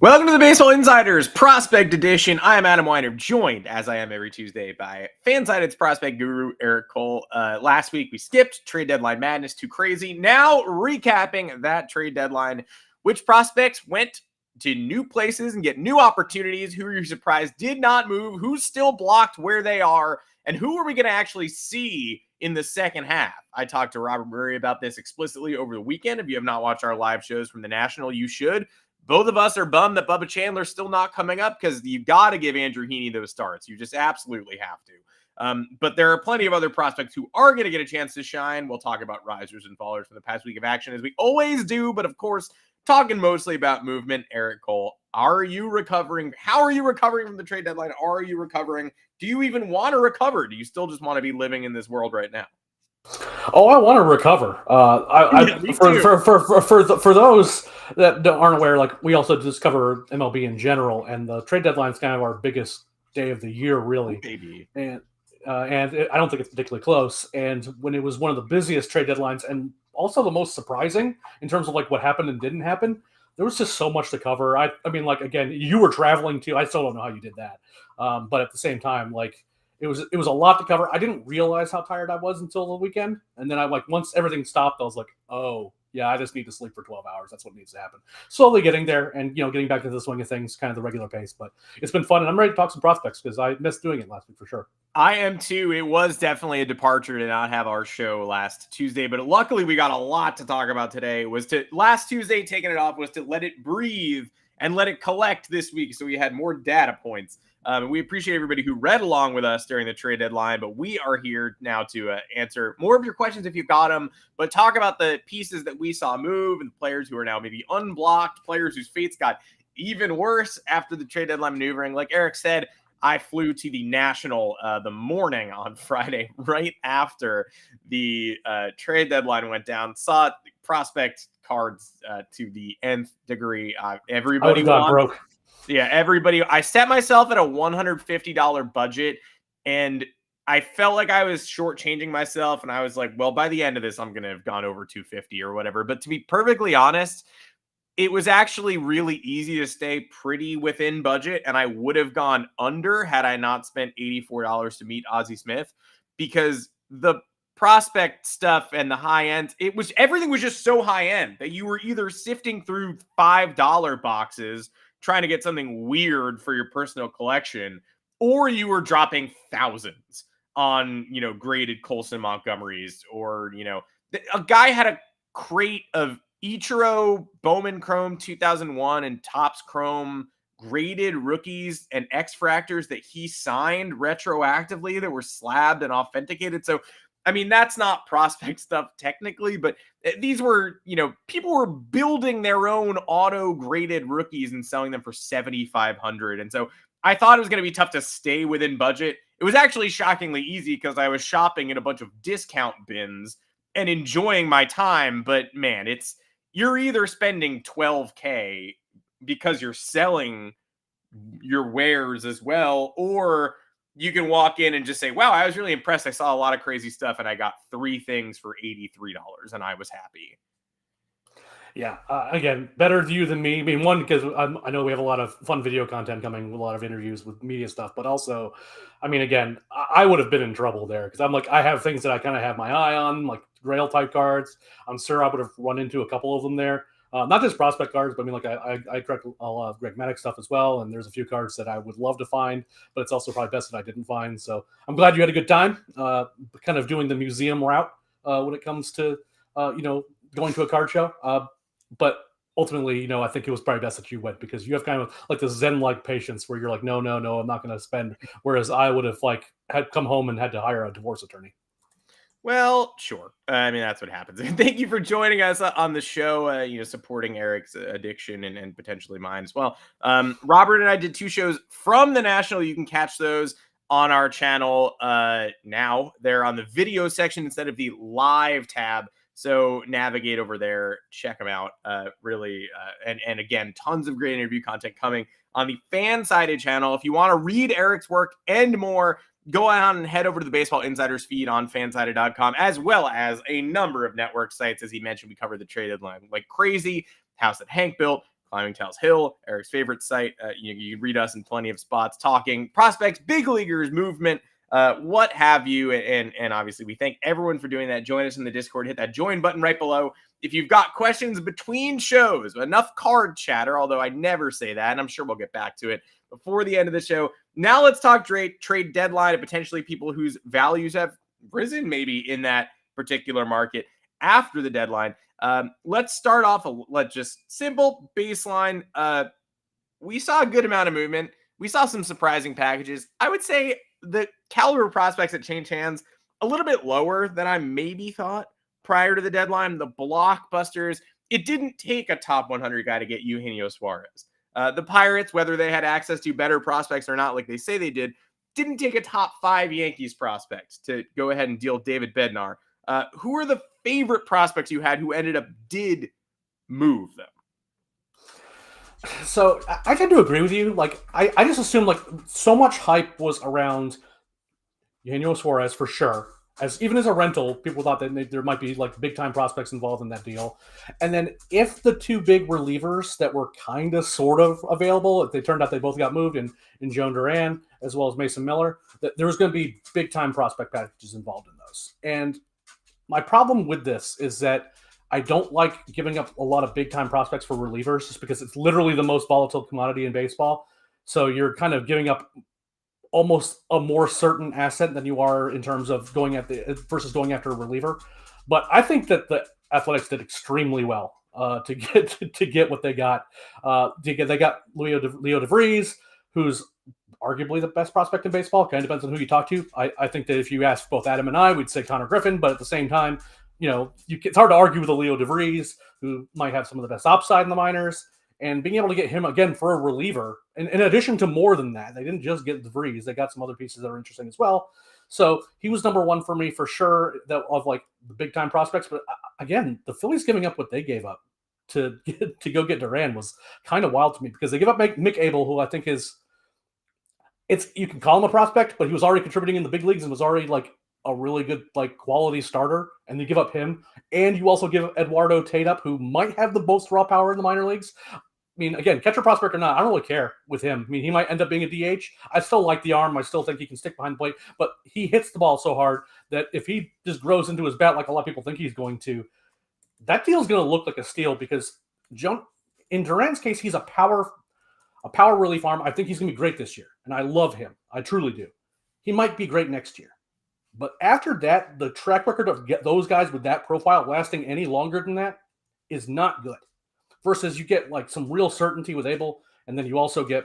Welcome to the Baseball Insiders Prospect Edition. I am Adam Weinrib, joined, as I am every Tuesday, by Fansided's prospect guru, Eric Cole. Last week, we skipped trade deadline madness, too crazy. Now, recapping that trade deadline, which prospects went to new places and get new opportunities, who you're surprised did not move, who's still blocked where they are, and who are we going to actually see in the second half. I talked to Robert Murray about this explicitly over the weekend. If you have not watched our live shows from the National, you should. Both of us are bummed that Bubba Chandler's still not coming up because you got to give Andrew Heaney those starts. You just absolutely have to. But there are plenty of other prospects who are going to get a chance to shine. We'll talk about risers and fallers from the past week of action, as we always do. But of course, talking mostly about movement. Eric Cole, are you recovering? How are you recovering from the trade deadline? Are you recovering? Do you even want to recover? Do you still just want to be living in this world right now? Oh, I want to recover. For those that aren't aware, like we also just cover MLB in general, and the trade deadline is kind of our biggest day of the year, really. Maybe. And I don't think it's particularly close. And when it was one of the busiest trade deadlines, and also the most surprising in terms of like what happened and didn't happen, there was just so much to cover. I mean, like again, you were traveling too. I still don't know how you did that, but at the same time, like. It was a lot to cover. I didn't realize how tired I was until the weekend. And then once everything stopped, I was like, oh, yeah, I just need to sleep for 12 hours. That's what needs to happen. Slowly getting there and, getting back to the swing of things, kind of the regular pace. But it's been fun, and I'm ready to talk some prospects because I missed doing it last week for sure. I am too. It was definitely a departure to not have our show last Tuesday, but luckily we got a lot to talk about today. Last Tuesday, taking it off was to let it breathe and let it collect this week so we had more data points. We appreciate everybody who read along with us during the trade deadline, but we are here now to answer more of your questions if you've got them, but talk about the pieces that we saw move and the players who are now maybe unblocked, players whose fates got even worse after the trade deadline maneuvering. Like Eric said, I flew to the National the morning on Friday, right after the trade deadline went down, saw prospect cards to the nth degree. Everybody got broke. Yeah, everybody. I set myself at a $150 budget, and I felt like I was shortchanging myself. And I was like, well, by the end of this, I'm going to have gone over 250 or whatever. But to be perfectly honest, it was actually really easy to stay pretty within budget. And I would have gone under had I not spent $84 to meet Ozzie Smith, because the prospect stuff and the high end, everything was just so high end that you were either sifting through $5 boxes trying to get something weird for your personal collection, or you were dropping thousands on, graded Colson Montgomerys, or, a guy had a crate of Ichiro Bowman Chrome 2001 and Topps Chrome graded rookies and X-Fractors that he signed retroactively that were slabbed and authenticated. So, I mean, that's not prospect stuff technically, but these were, people were building their own auto-graded rookies and selling them for $7,500. And so I thought it was going to be tough to stay within budget. It was actually shockingly easy because I was shopping in a bunch of discount bins and enjoying my time. But man, you're either spending $12K because you're selling your wares as well, or you can walk in and just say, wow, I was really impressed. I saw a lot of crazy stuff and I got 3 things for $83 and I was happy. Yeah. Again, better view than me. I mean, one, because I know we have a lot of fun video content coming with a lot of interviews with media stuff, but also, I mean, again, I would have been in trouble there because I'm like, I have things that I kind of have my eye on, like Grail type cards. I'm sure I would have run into a couple of them there. Not just prospect cards, but I mean, like I collect a lot of Greg Maddux stuff as well, and there's a few cards that I would love to find, but it's also probably best that I didn't find. So I'm glad you had a good time, kind of doing the museum route when it comes to going to a card show. But ultimately, I think it was probably best that you went because you have kind of like the Zen-like patience where you're like, no, I'm not going to spend. Whereas I would have had come home and had to hire a divorce attorney. Well, sure. I mean, that's what happens. Thank you for joining us on the show, supporting Eric's addiction and potentially mine as well. Robert and I did 2 shows from the National. You can catch those on our channel now. They're on the video section instead of the live tab. So navigate over there, check them out. And again, tons of great interview content coming on the Fansided channel. If you want to read Eric's work and more, go on and head over to the Baseball Insiders feed on fansided.com, as well as a number of network sites. As he mentioned, we cover the trade deadline like crazy. House that Hank built, Climbing Tails Hill, Eric's favorite site. You can read us in plenty of spots talking prospects, big leaguers, movement, what have you. And obviously, we thank everyone for doing that. Join us in the Discord. Hit that join button right below. If you've got questions between shows, enough card chatter, although I never say that, and I'm sure we'll get back to it before the end of the show. Now let's talk trade deadline and potentially people whose values have risen maybe in that particular market after the deadline. Let's start off, let's just simple baseline. We saw a good amount of movement. We saw some surprising packages. I would say the caliber of prospects that changed hands a little bit lower than I maybe thought prior to the deadline. The blockbusters, it didn't take a top 100 guy to get Eugenio Suarez. The Pirates, whether they had access to better prospects or not, like they say they didn't take a top 5 Yankees prospect to go ahead and deal David Bednar. Who are the favorite prospects you had who ended up did move them? So I tend to agree with you. Like I just assumed like so much hype was around Eugenio Suarez for sure. Even as a rental, people thought that there might be like big time prospects involved in that deal. And then if the two big relievers that were kind of sort of available, if they turned out they both got moved in Joan Duran as well as Mason Miller, that there was going to be big time prospect packages involved in those. And my problem with this is that I don't like giving up a lot of big time prospects for relievers just because it's literally the most volatile commodity in baseball. So you're kind of giving up almost a more certain asset than you are in terms of going after a reliever. But I think that the Athletics did extremely well to get what they got. They got Leo DeVries, who's arguably the best prospect in baseball. Kind of depends on who you talk to. I think that if you ask both Adam and I, we'd say Connor Griffin. But at the same time, it's hard to argue with a Leo DeVries, who might have some of the best upside in the minors. And being able to get him again for a reliever, and in addition to more than that, they didn't just get DeVries; they got some other pieces that are interesting as well. So he was number one for me for sure, of like the big time prospects. But again, the Phillies giving up what they gave up to go get Duran was kind of wild to me because they give up Mick Abel, who I think you can call him a prospect, but he was already contributing in the big leagues and was already like a really good like quality starter, and they give up him, and you also give Eduardo Tate up, who might have the most raw power in the minor leagues. I mean, again, catcher prospect or not, I don't really care with him. I mean, he might end up being a DH. I still like the arm. I still think he can stick behind the plate, but he hits the ball so hard that if he just grows into his bat like a lot of people think he's going to, that deal is going to look like a steal because in Duran's case, he's a power relief arm. I think he's going to be great this year, and I love him. I truly do. He might be great next year. But after that, the track record of those guys with that profile lasting any longer than that is not good. Versus you get like some real certainty with Abel, and then you also get,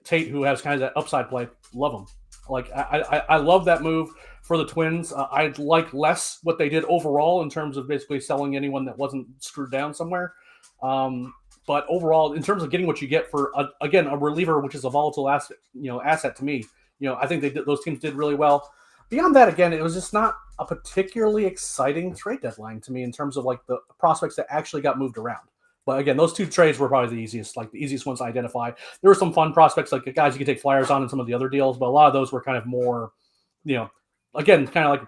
Tate, who has kind of that upside play. Love him. Like I love that move for the Twins. I like less what they did overall in terms of basically selling anyone that wasn't screwed down somewhere. But overall, in terms of getting what you get for a reliever, which is a volatile asset to me. I think those teams did really well. Beyond that, again, it was just not a particularly exciting trade deadline to me in terms of like the prospects that actually got moved around. But again, those two trades were probably the easiest ones to identify. There were some fun prospects, like guys you could take flyers on in some of the other deals, but a lot of those were kind of more, again, kind of like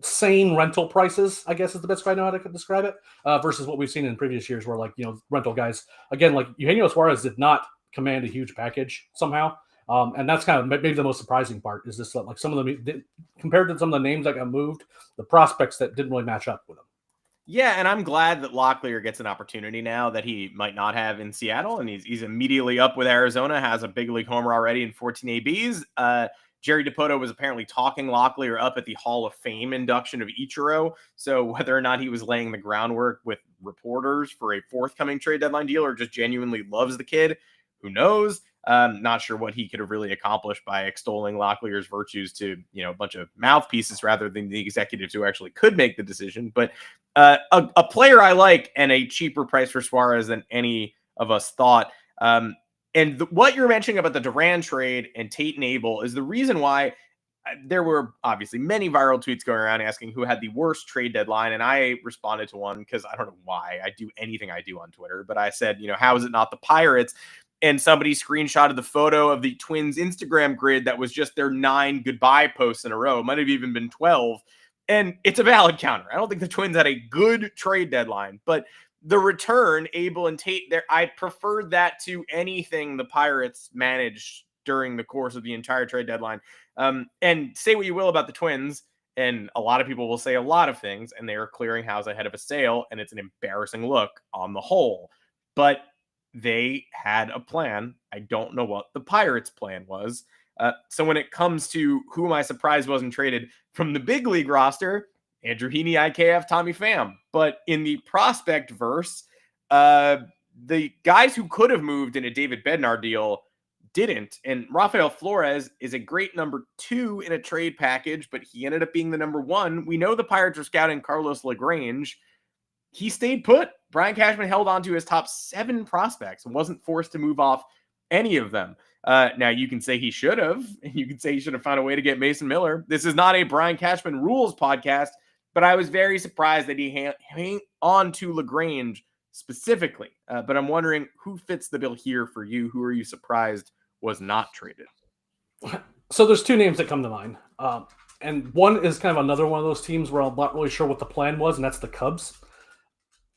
sane rental prices, I guess is the best way I know how to describe it, versus what we've seen in previous years where rental guys, again, like Eugenio Suarez did not command a huge package somehow. And that's kind of maybe the most surprising part is this, like some of them compared to some of the names that got moved, the prospects that didn't really match up with them. Yeah, and I'm glad that Locklear gets an opportunity now that he might not have in Seattle, and he's immediately up with Arizona, has a big league homer already in 14 ABs. Jerry DiPoto was apparently talking Locklear up at the Hall of Fame induction of Ichiro, so whether or not he was laying the groundwork with reporters for a forthcoming trade deadline deal or just genuinely loves the kid, who knows? Not sure what he could have really accomplished by extolling Locklear's virtues to, a bunch of mouthpieces rather than the executives who actually could make the decision. But a player I like and a cheaper price for Suarez than any of us thought. What you're mentioning about the Duran trade and Tate and Abel is the reason why there were obviously many viral tweets going around asking who had the worst trade deadline. And I responded to one because I don't know why I do anything I do on Twitter, but I said, how is it not the Pirates? And somebody screenshotted the photo of the Twins Instagram grid that was just their 9 goodbye posts in a row. It might have even been 12. And it's a valid counter. I don't think the Twins had a good trade deadline, but the return, Abel and Tate there, I preferred that to anything the Pirates managed during the course of the entire trade deadline. And say what you will about the Twins, and a lot of people will say a lot of things, and they are clearing house ahead of a sale, and it's an embarrassing look on the whole. But they had a plan. I don't know what the Pirates' plan was. So when it comes to who am I surprised wasn't traded from the big league roster, Andrew Heaney, IKF, Tommy Pham. But in the prospect verse, the guys who could have moved in a David Bednar deal didn't. And Rafael Flores is a great number 2 in a trade package, but he ended up being the number 1. We know the Pirates were scouting Carlos LaGrange. He stayed put. Brian Cashman held on to his top 7 prospects and wasn't forced to move off any of them. Now, you can say he should have, and you can say he should have found a way to get Mason Miller. This is not a Brian Cashman rules podcast, but I was very surprised that he hang on to LaGrange specifically. But I'm wondering who fits the bill here for you. Who are you surprised was not traded? So there's 2 names that come to mind. And one is kind of another one of those teams where I'm not really sure what the plan was, and that's the Cubs.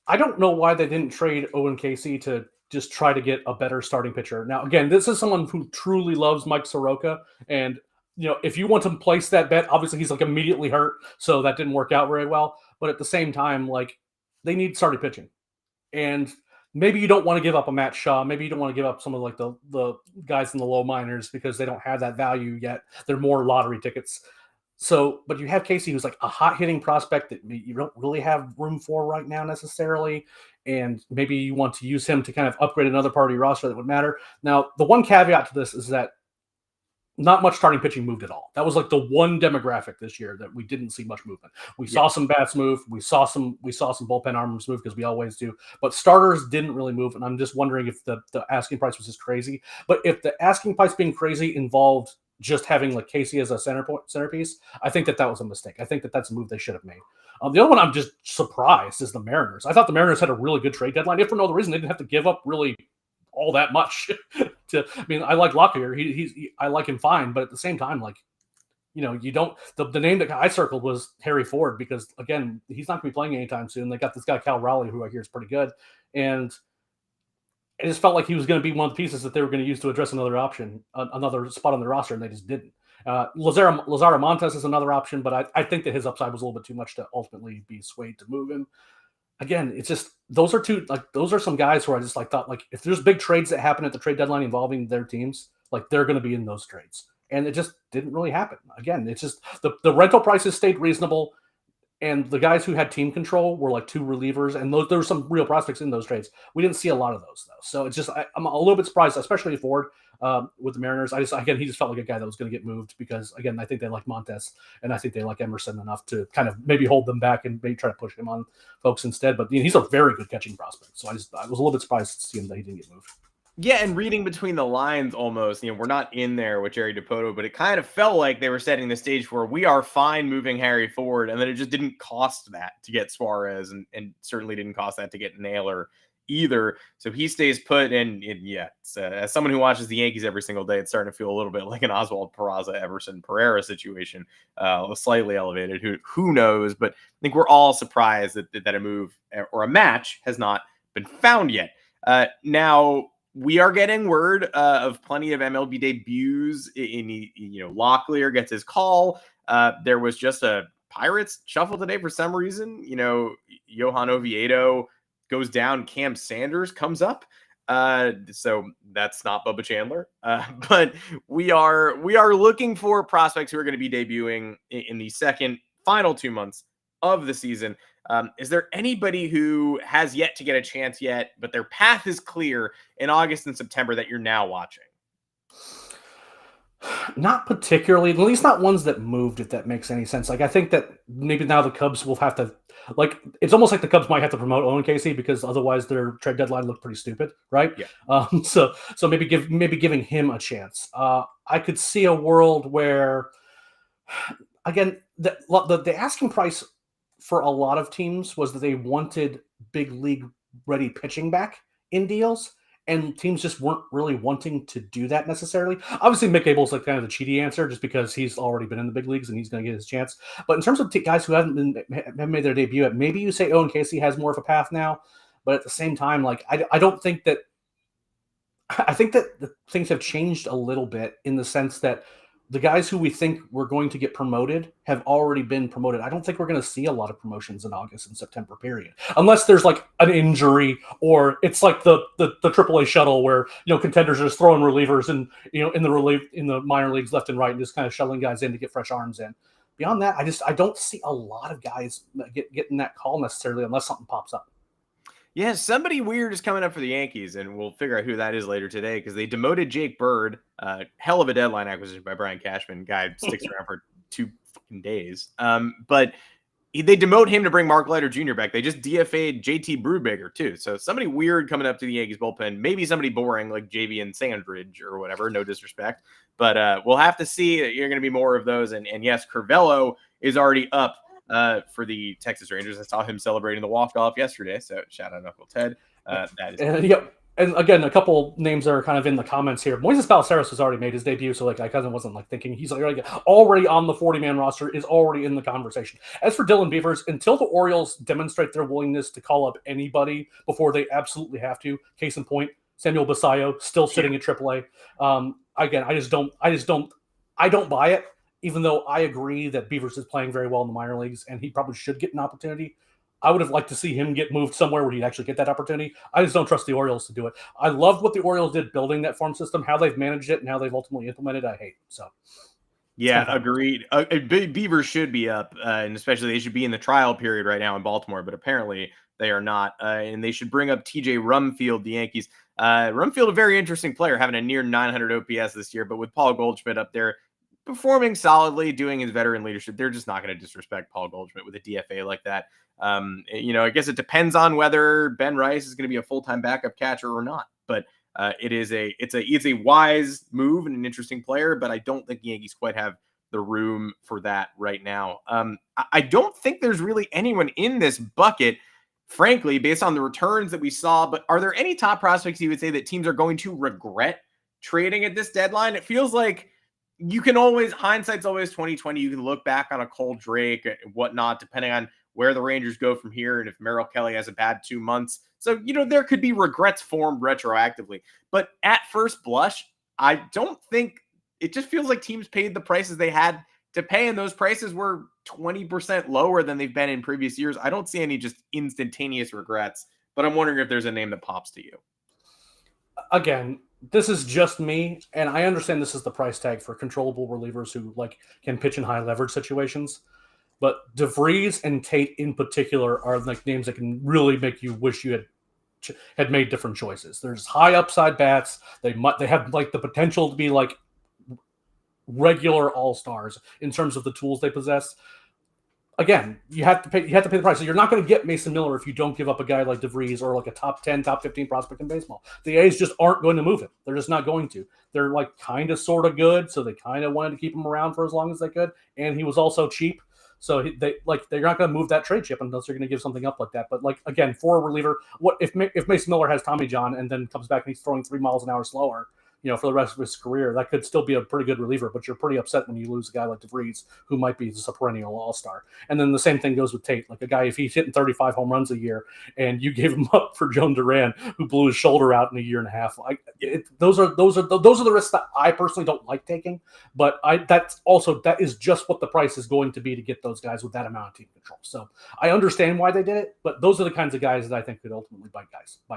I don't know why they didn't trade Owen Casey to just try to get a better starting pitcher. Now, again, this is someone who truly loves Mike Soroka. And, if you want to place that bet, obviously he's like immediately hurt. So that didn't work out very well. But at the same time, like, they need starting pitching. And maybe you don't want to give up a Matt Shaw. Maybe you don't want to give up some of like the guys in the low minors because they don't have that value yet. They're more lottery tickets. So, but you have Casey, who's like a hot hitting prospect that you don't really have room for right now necessarily. And maybe you want to use him to kind of upgrade another part of your roster that would matter. Now, the one caveat to this is that not much starting pitching moved at all. That was like the one demographic this year that we didn't see much movement. We saw some bats move. We saw some bullpen arms move because we always do. But starters didn't really move. And I'm just wondering if the asking price was just crazy. But if the asking price being crazy involved just having like Casey as a centerpiece, I think that was a mistake. I think that's a move they should have made. The other one I'm just surprised is the Mariners. I thought the Mariners had a really good trade deadline. If for no other reason, they didn't have to give up really all that much. I like Lockyer. I like him fine, but at the same time, like, you don't. The name that I circled was Harry Ford because again, he's not going to be playing anytime soon. They got this guy Cal Raleigh, who I hear is pretty good, and it just felt like he was going to be one of the pieces that they were going to use to address another option, another spot on the roster, and they just didn't. Lazaro Montes is another option, but I think that his upside was a little bit too much to ultimately be swayed to move him. Again, it's just those are some guys who I just thought if there's big trades that happen at the trade deadline involving their teams, they're going to be in those trades, and it just didn't really happen. Again, it's just the rental prices stayed reasonable. And the guys who had team control were like 2 relievers, and there were some real prospects in those trades. We didn't see a lot of those, though. So it's just I'm a little bit surprised, especially Ford with the Mariners. He just felt like a guy that was going to get moved because, again, I think they like Montes, and I think they like Emerson enough to kind of maybe hold them back and maybe try to push him on folks instead. But he's a very good catching prospect. So I was a little bit surprised to see him that he didn't get moved. Yeah, and reading between the lines almost, we're not in there with Jerry Dipoto, but it kind of felt like they were setting the stage for we are fine moving Harry Ford, and then it just didn't cost that to get Suarez, and certainly didn't cost that to get Naylor either. So he stays put, and as someone who watches the Yankees every single day, it's starting to feel a little bit like an Oswald Peraza, Everson Pereira situation, slightly elevated. Who knows? But I think we're all surprised that a move or a match has not been found yet. Now, we are getting word of plenty of MLB debuts. Locklear gets his call. There was just a Pirates shuffle today for some reason. Johan Oviedo goes down. Cam Sanders comes up. So that's not Bubba Chandler. But we are looking for prospects who are going to be debuting in the final 2 months of the season. Is there anybody who has yet to get a chance yet, but their path is clear in August and September that you're now watching? Not particularly, at least not ones that moved, if that makes any sense. I think that maybe now the Cubs will have to, it's almost like the Cubs might have to promote Owen Casey because otherwise their trade deadline looked pretty stupid, right? Yeah. So maybe giving him a chance. I could see a world where, again, the asking price for a lot of teams was that they wanted big league ready pitching back in deals, and teams just weren't really wanting to do that necessarily. Obviously, Mick Abel's kind of the cheaty answer just because he's already been in the big leagues and he's going to get his chance. But in terms of guys who haven't made their debut yet, maybe you say Owen Casey has more of a path now. But at the same time, like I don't think that. I think that the things have changed a little bit in the sense that the guys who we think were going to get promoted have already been promoted. I don't think we're going to see a lot of promotions in August and September period, unless there's like an injury or it's like the AAA shuttle where contenders are just throwing relievers and in the minor leagues left and right and just kind of shuttling guys in to get fresh arms in. Beyond that, I don't see a lot of guys getting that call necessarily unless something pops up. Yeah, somebody weird is coming up for the Yankees, and we'll figure out who that is later today because they demoted Jake Bird. Hell of a deadline acquisition by Brian Cashman. Guy sticks around for 2 fucking days. But they demote him to bring Mark Leiter Jr. back. They just DFA'd JT Brubaker, too. So somebody weird coming up to the Yankees bullpen. Maybe somebody boring like JV and Sandridge or whatever. No disrespect. But we'll have to see. You're going to be more of those. And yes, Curvelo is already up for the Texas Rangers. I saw him celebrating the walk-off yesterday, so shout out Uncle Ted. That is and again, a couple names that are kind of in the comments here. Moises Ballesteros has already made his debut, so like I kind of wasn't like thinking he's like already on the 40-man roster, is already in the conversation. As for Dylan Beavers, until the Orioles demonstrate their willingness to call up anybody before they absolutely have to, case in point, Samuel Basayo still sitting at AAA. Again, I don't buy it. Even though I agree that Beavers is playing very well in the minor leagues and he probably should get an opportunity, I would have liked to see him get moved somewhere where he'd actually get that opportunity. I just don't trust the Orioles to do it. I loved what the Orioles did building that farm system, how they've managed it, and how they've ultimately implemented it. I hate. So, yeah, agreed. Beavers should be up, and especially they should be in the trial period right now in Baltimore, but apparently they are not. And they should bring up TJ Rumfield, the Yankees. Rumfield, a very interesting player, having a near 900 OPS this year, but with Paul Goldschmidt up there, performing solidly, doing his veteran leadership. They're just not going to disrespect Paul Goldschmidt with a DFA like that. I guess it depends on whether Ben Rice is going to be a full-time backup catcher or not. But it's a wise move and an interesting player, but I don't think the Yankees quite have the room for that right now. I don't think there's really anyone in this bucket, frankly, based on the returns that we saw. But are there any top prospects you would say that teams are going to regret trading at this deadline? It feels like you can always, hindsight's always 2020. You can look back on a Cole Drake and whatnot, depending on where the Rangers go from here and if Merrill Kelly has a bad 2 months. So, there could be regrets formed retroactively. But at first blush, I don't think, it just feels like teams paid the prices they had to pay, and those prices were 20% lower than they've been in previous years. I don't see any just instantaneous regrets, but I'm wondering if there's a name that pops to you. Again, this is just me, and I understand this is the price tag for controllable relievers who can pitch in high leverage situations. But DeVries and Tate in particular are like names that can really make you wish you had made different choices. There's high upside bats. They have like the potential to be like regular all-stars in terms of the tools they possess. Again, you have to pay the price. So you're not going to get Mason Miller if you don't give up a guy like DeVries or like a top 10, top 15 prospect in baseball. The A's just aren't going to move him. They're just not going to. They're like kind of sort of good, so they kind of wanted to keep him around for as long as they could. And he was also cheap. So they're not going to move that trade chip unless they're going to give something up like that. But like again, for a reliever, what if Mason Miller has Tommy John and then comes back and he's throwing 3 miles an hour slower? For the rest of his career, that could still be a pretty good reliever, but you're pretty upset when you lose a guy like DeVries, who might be just a perennial all-star. And then the same thing goes with Tate. Like a guy, if he's hitting 35 home runs a year and you gave him up for Joan Duran, who blew his shoulder out in a year and a half, those are the risks that I personally don't like taking. But that is just what the price is going to be to get those guys with that amount of team control. So I understand why they did it, but those are the kinds of guys that I think could ultimately bite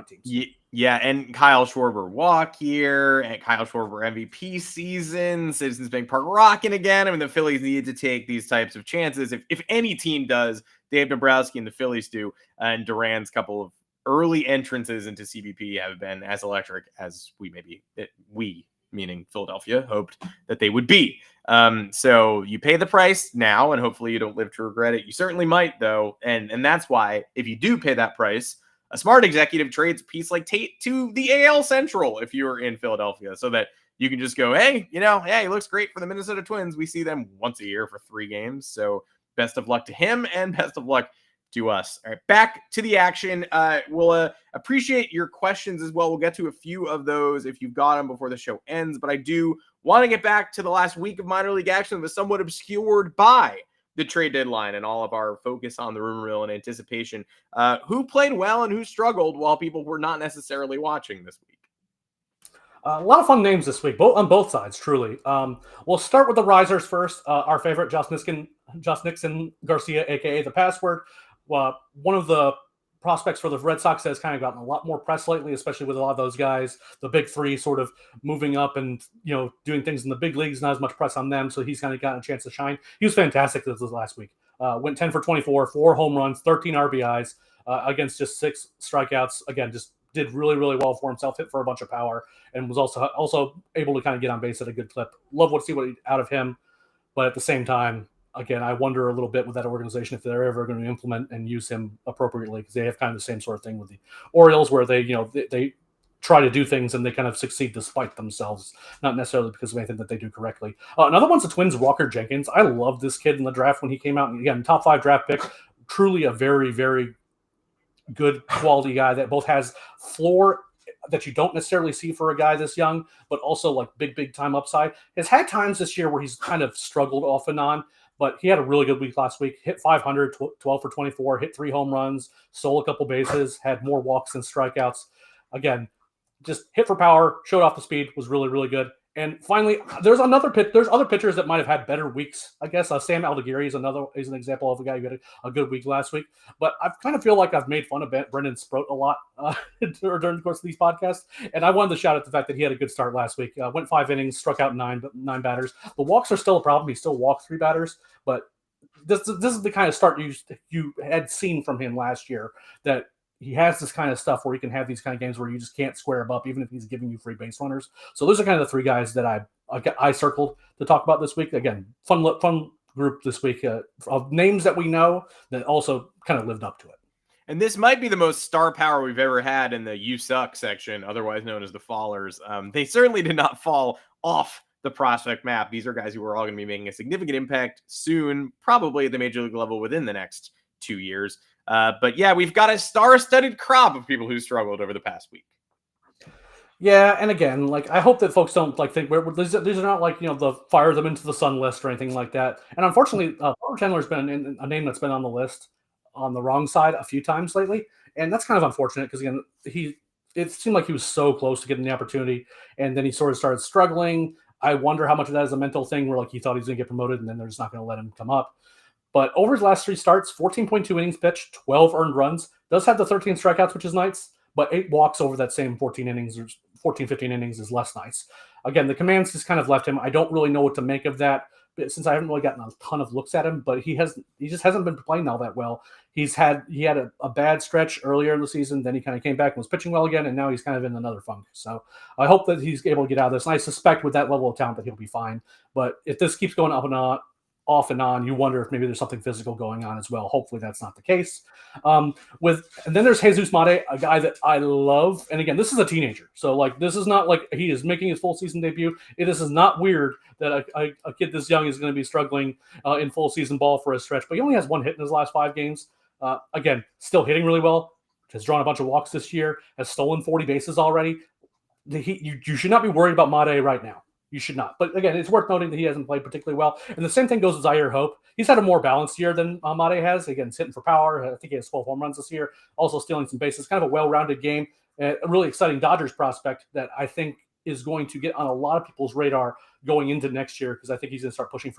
teams. Yeah, and Kyle Schwarber walk here, and Kyle Schwarber MVP season, Citizens Bank Park rocking again. I mean, the Phillies need to take these types of chances. If any team does, Dave Dombrowski and the Phillies do, and Duran's couple of early entrances into CBP have been as electric as we, meaning Philadelphia, hoped that they would be. So you pay the price now, and hopefully you don't live to regret it. You certainly might, though, and that's why if you do pay that price, a smart executive trades a piece like Tate to the AL Central if you're in Philadelphia, so that you can just go, hey, he looks great for the Minnesota Twins. We see them once a year for 3 games. So best of luck to him and best of luck to us. All right, back to the action. We'll appreciate your questions as well. We'll get to a few of those if you've got them before the show ends. But I do want to get back to the last week of minor league action that was somewhat obscured by the trade deadline and all of our focus on the rumor mill and anticipation, who played well and who struggled while people were not necessarily watching this week? A lot of fun names this week, both on both sides, truly. We'll start with the risers first. Our favorite, Josh Nixon Garcia, aka the Password. One of the prospects for the Red Sox has kind of gotten a lot more press lately, especially with a lot of those guys, the big three, sort of moving up and doing things in the big leagues. Not as much press on them, so he's kind of gotten a chance to shine. He was fantastic this last week. Went 10 for 24, 4 home runs, 13 RBIs against just 6 strikeouts. Again, just did really, really well for himself, hit for a bunch of power, and was also able to kind of get on base at a good clip. Love to see what out of him, but at the same time, again, I wonder a little bit with that organization if they're ever going to implement and use him appropriately, because they have kind of the same sort of thing with the Orioles, where they try to do things and they kind of succeed despite themselves, not necessarily because of anything that they do correctly. Another one's the Twins' Walker Jenkins. I love this kid in the draft when he came out, and again, top 5 draft pick. Truly a very, very good quality guy that both has floor that you don't necessarily see for a guy this young, but also like big time upside. Has had times this year where he's kind of struggled off and on, but he had a really good week last week. Hit 500, 12 for 24, hit 3 home runs, stole a couple bases, had more walks than strikeouts. Again, just hit for power, showed off the speed, was really, really good. And finally, there's other pitchers that might have had better weeks, I guess. Sam Aldeguerri is an example of a guy who had a good week last week. But I kind of feel like I've made fun of Brendan Sproat a lot during the course of these podcasts. And I wanted to shout out the fact that he had a good start last week. Went 5 innings, struck out 9 batters. The walks are still a problem. He still walked 3 batters. But this is the kind of start you had seen from him last year, that he has this kind of stuff where he can have these kind of games where you just can't square him up, even if he's giving you free base runners. So those are kind of the 3 guys that I circled to talk about this week. Again, fun group this week of names that we know that also kind of lived up to it. And this might be the most star power we've ever had in the You Suck section, otherwise known as the Fallers. They certainly did not fall off the prospect map. These are guys who are all going to be making a significant impact soon, probably at the major league level within the next 2 years. But yeah, we've got a star-studded crop of people who struggled over the past week. Yeah, and again, like, I hope that folks don't think these are not like the fire them into the sun list or anything like that. And unfortunately, Robert Chandler's been a name that's been on the list on the wrong side a few times lately, and that's kind of unfortunate because again, it seemed like he was so close to getting the opportunity, and then he sort of started struggling. I wonder how much of that is a mental thing where like he thought he was going to get promoted, and then they're just not going to let him come up. But over his last 3 starts, 14.2 innings pitched, 12 earned runs, does have the 13 strikeouts, which is nice, but 8 walks over that same 15 innings is less nice. Again, the commands just kind of left him. I don't really know what to make of that, since I haven't really gotten a ton of looks at him, but he just hasn't been playing all that well. He had a bad stretch earlier in the season, then he kind of came back and was pitching well again, and now he's kind of in another funk. So I hope that he's able to get out of this, and I suspect with that level of talent that he'll be fine. But if this keeps going off and on, you wonder if maybe there's something physical going on as well. Hopefully that's not the case. And then there's Jesus Mate, a guy that I love. And again, this is a teenager. So like, this is not like he is making his full season debut. This is not weird that a kid this young is going to be struggling in full season ball for a stretch, but he only has 1 hit in his last 5 games. Again, still hitting really well, has drawn a bunch of walks this year, has stolen 40 bases already. You should not be worried about Mate right now. You should not. But again, it's worth noting that he hasn't played particularly well. And the same thing goes with Zaire Hope. He's had a more balanced year than Mate has. Again, he's hitting for power. I think he has 12 home runs this year. Also stealing some bases. Kind of a well-rounded game. A really exciting Dodgers prospect that I think is going to get on a lot of people's radar going into next year, because I think he's going to start pushing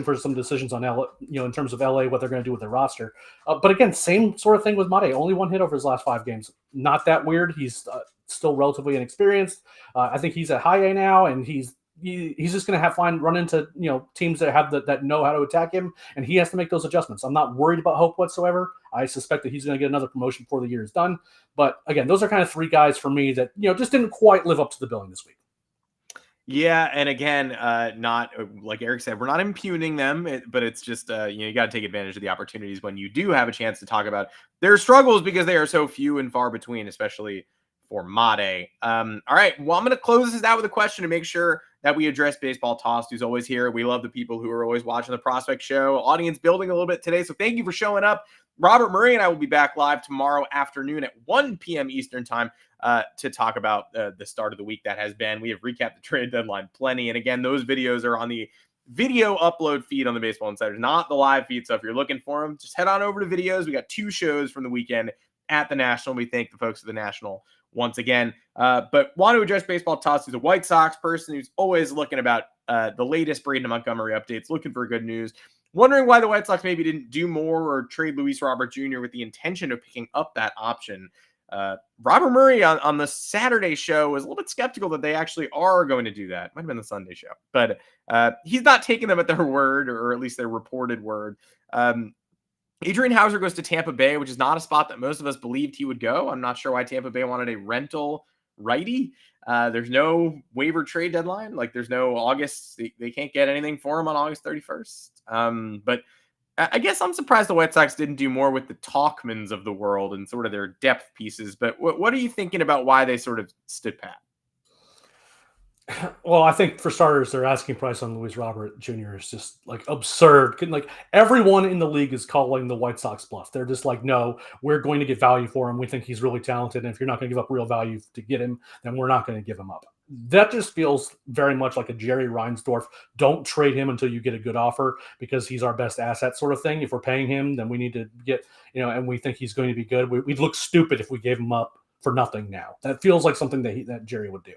for some decisions on in terms of LA, what they're going to do with their roster. But again, same sort of thing with Mate. Only 1 hit over his last 5 games. Not that weird. He's still relatively inexperienced. I think he's at high A now, and he's just going to run into teams that know how to attack him, and he has to make those adjustments. I'm not worried about Hope whatsoever. I suspect that he's going to get another promotion before the year is done. But again, those are kind of 3 guys for me that just didn't quite live up to the billing this week. Yeah, and again, not like Eric said, we're not impugning them, but it's just you got to take advantage of the opportunities when you do have a chance to talk about their struggles, because they are so few and far between, especially for Mate. All right, well, I'm going to close this out with a question to make sure that we address Baseball Tossed, who's always here. We love the people who are always watching the Prospect Show. Audience building a little bit today, so thank you for showing up. Robert Murray and I will be back live tomorrow afternoon at 1 p.m. Eastern time to talk about the start of the week that has been. We have recapped the trade deadline plenty. And again, those videos are on the video upload feed on the Baseball Insider, not the live feed. So if you're looking for them, just head on over to videos. We got 2 shows from the weekend at the National. We thank the folks at the National once again. But want to address baseball toss. He's a White Sox person who's always looking about the latest Braden Montgomery updates, looking for good news. Wondering why the White Sox maybe didn't do more or trade Luis Robert Jr. with the intention of picking up that option. Robert Murray on the Saturday show was a little bit skeptical that they actually are going to do that. Might have been the Sunday show, but he's not taking them at their word, or at least their reported word. Adrian Hauser goes to Tampa Bay, which is not a spot that most of us believed he would go. I'm not sure why Tampa Bay wanted a rental righty. There's no waiver trade deadline. Like, there's no August. They can't get anything for him on August 31st. But I guess I'm surprised the White Sox didn't do more with the Talkmans of the world and sort of their depth pieces. But what are you thinking about why they sort of stood pat? Well, I think for starters, their asking price on Luis Robert Jr. is just like absurd. Like, everyone in the league is calling the White Sox bluff. They're just like, no, we're going to get value for him. We think he's really talented. And if you're not going to give up real value to get him, then we're not going to give him up. That just feels very much like a Jerry Reinsdorf, don't trade him until you get a good offer because he's our best asset sort of thing. If we're paying him, then we need to get, and we think he's going to be good. We'd look stupid if we gave him up for nothing now. That feels like something that Jerry would do.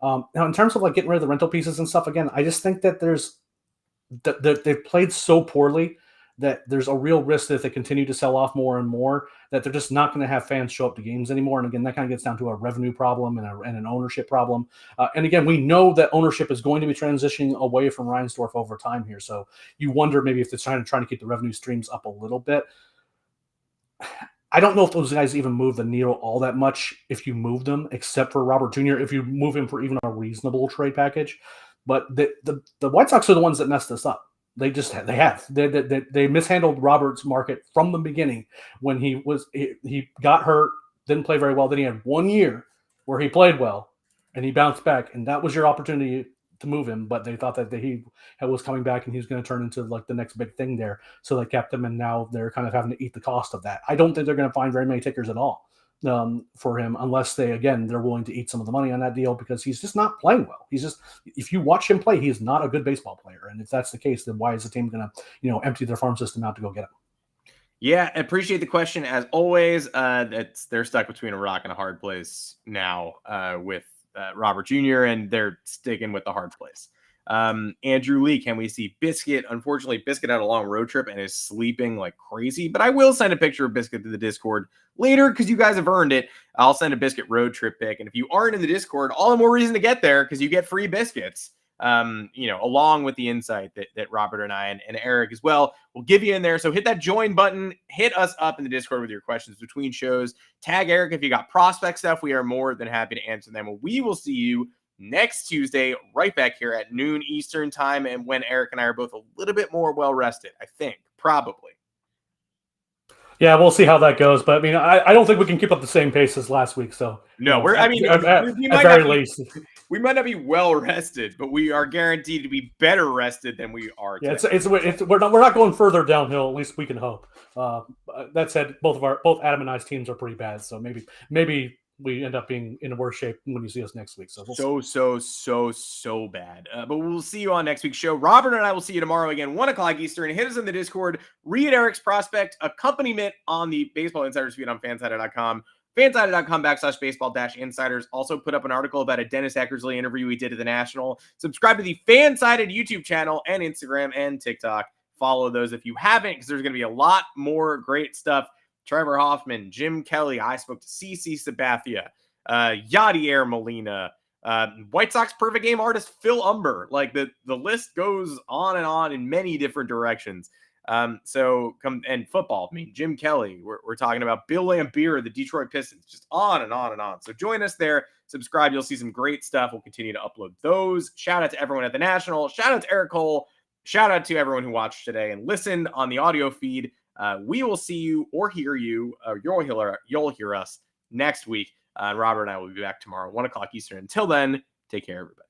Now, in terms of like getting rid of the rental pieces and stuff, again, I just think that they've played so poorly that there's a real risk that if they continue to sell off more and more, that they're just not going to have fans show up to games anymore. And again, that kind of gets down to a revenue problem and an ownership problem. And again, we know that ownership is going to be transitioning away from Reinsdorf over time here. So you wonder maybe if they're trying to keep the revenue streams up a little bit. I don't know if those guys even move the needle all that much if you move them, except for Robert Jr., if you move him for even a reasonable trade package. But the White Sox are the ones that messed this up. They mishandled Robert's market from the beginning when he got hurt, didn't play very well. Then he had 1 year where he played well, and he bounced back. And that was your opportunity to move him, but they thought that he was coming back and he was going to turn into like the next big thing there. So they kept him, and now they're kind of having to eat the cost of that. I don't think they're going to find very many takers at all for him, unless they're willing to eat some of the money on that deal, because he's just not playing well. If you watch him play, he's not a good baseball player. And if that's the case, then why is the team going to, empty their farm system out to go get him? Yeah, appreciate the question as always. They're stuck between a rock and a hard place now with Robert Jr., and they're sticking with the hard place. Andrew Lee, can we see Biscuit? Unfortunately, Biscuit had a long road trip and is sleeping like crazy, but I will send a picture of Biscuit to the Discord later because you guys have earned it. I'll send a Biscuit road trip pic, and if you aren't in the Discord, all the more reason to get there because you get free biscuits. Along with the insight that Robert and I and Eric as well will give you in there. So hit that join button, hit us up in the Discord with your questions between shows. Tag Eric if you got prospect stuff. We are more than happy to answer them. We will see you next Tuesday right back here at noon Eastern time, and when Eric and I are both a little bit more well-rested, I think, probably. Yeah, we'll see how that goes. But I mean, I don't think we can keep up the same pace as last week. So no, at very least. We might not be well rested, but we are guaranteed to be better rested than we are today. Yeah, we're not going further downhill. At least we can hope. That said, both Adam and I's teams are pretty bad, so maybe we end up being in worse shape when you see us next week. So bad. But we'll see you on next week's show. Robert and I will see you tomorrow again, 1:00 Eastern. Hit us in the Discord. Read Eric's prospect accompaniment on the Baseball Insiders feed on Fansided.com. Fansided.com/baseball-insiders. Also put up an article about a Dennis Eckersley interview we did at the National. Subscribe to the Fansided YouTube channel and Instagram and TikTok. Follow those if you haven't, because there's going to be a lot more great stuff. Trevor Hoffman, Jim Kelly. I spoke to CC Sabathia, Yadier Molina, White Sox perfect game artist Phil Umber. Like the list goes on and on in many different directions. So come and football. I mean, Jim Kelly, we're talking about Bill Laimbeer, the Detroit Pistons, just on and on and on. So join us there, subscribe. You'll see some great stuff. We'll continue to upload those. Shout out to everyone at the National. Shout out to Eric Cole. Shout out to everyone who watched today and listened on the audio feed. We will see you or hear you. You'll hear us next week. Robert and I will be back tomorrow, 1:00 Eastern. Until then, take care, everybody.